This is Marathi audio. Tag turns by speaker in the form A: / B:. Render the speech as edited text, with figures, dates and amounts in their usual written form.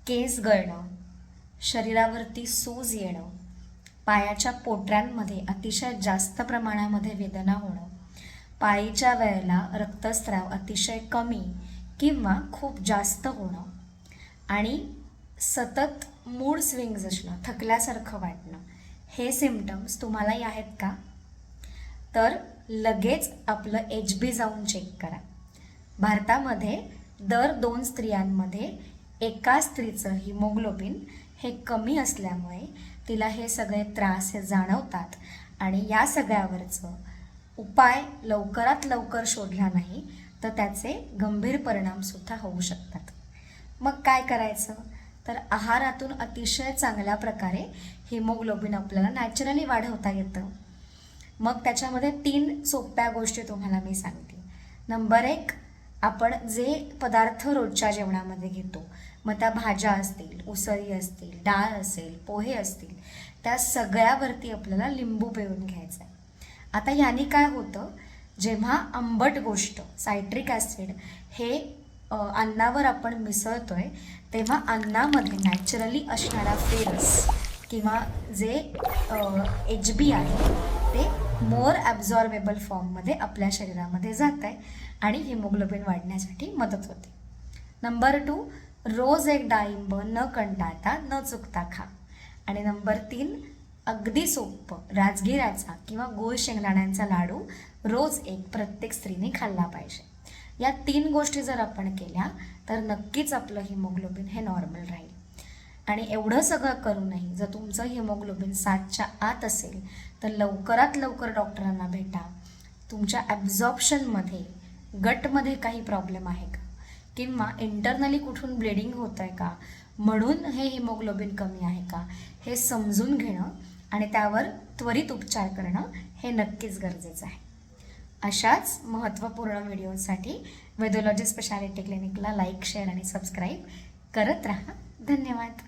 A: केस गळणं, शरीरावरती सूज येणं, पायाच्या पोटऱ्यांमध्ये अतिशय जास्त प्रमाणामध्ये वेदना होणं, पाळीच्या वेळेला रक्तस्राव अतिशय कमी किंवा खूप जास्त होणं आणि सतत मूड स्विंग्स असणं, थकल्यासारखं वाटणं, हे सिम्पटम्स तुम्हालाही आहेत का? तर लगेच आपलं HB जाऊन चेक करा. भारतामध्ये दर 2 स्त्रियांमध्ये एका स्त्रीचं हिमोग्लोबिन हे कमी असल्यामुळे तिला हे सगळे त्रास हे जाणवतात आणि या सगळ्यावरचं उपाय लवकरात लवकर शोधला नाही तर त्याचे गंभीर परिणामसुद्धा होऊ शकतात. मग काय करायचं? तर आहारातून अतिशय चांगल्या प्रकारे हिमोग्लोबिन आपल्याला नॅचरली वाढवता येतं. मग त्याच्यामध्ये 3 सोप्या गोष्टी तुम्हाला मी सांगते. नंबर 1, आपण जे पदार्थ रोजच्या जेवणामध्ये घेतो, मग त्या भाज्या असतील, उसळी असतील, डाळ असेल, पोहे असतील, त्या सगळ्यावरती आपल्याला लिंबू पिळून घ्यायचं आहे. आता याने काय होतं, जेव्हा आंबट गोष्ट सायट्रिक ॲसिड हे अन्नावर आपण मिसळतोय तेव्हा अन्नामध्ये नॅचरली असणारा फेरस किंवा जे HB आहे ते मोर ॲब्झॉर्बेबल फॉर्ममध्ये आपल्या शरीरामध्ये जात आहे आणि हिमोग्लोबिन वाढण्यासाठी मदत होते. नंबर 2, रोज एक डाळिंब न कंटाळता न चुकता खा. आणि नंबर 3, अगदी सोपं राजगिऱ्याचा किंवा गूळ शेंगदाण्यांचा लाडू रोज एक प्रत्येक स्त्रीने खाल्ला पाहिजे. या 3 गोष्टी जर आपण केल्या तर नक्कीच आपलं हिमोग्लोबिन हे नॉर्मल राहील. आणि एवढं सगळं करूनही जर तुमचं हिमोग्लोबिन 7च्या आत असेल तर लवकरात लवकर डॉक्टरांना भेटा. तुमच्या ॲब्झॉर्प्शनमध्ये गटमध्ये काही प्रॉब्लेम आहे का किंवा इंटरनली कुठून ब्लिडिंग होत आहे का म्हणून हे हिमोग्लोबिन कमी आहे का हे समजून घेणं आणि त्यावर त्वरित उपचार करणं हे नक्कीच गरजेचं आहे. अशाच महत्त्वपूर्ण व्हिडिओसाठी वेदोलॉजी स्पेशालिटी क्लिनिकला लाईक, शेअर आणि सबस्क्राईब करत राहा. धन्यवाद.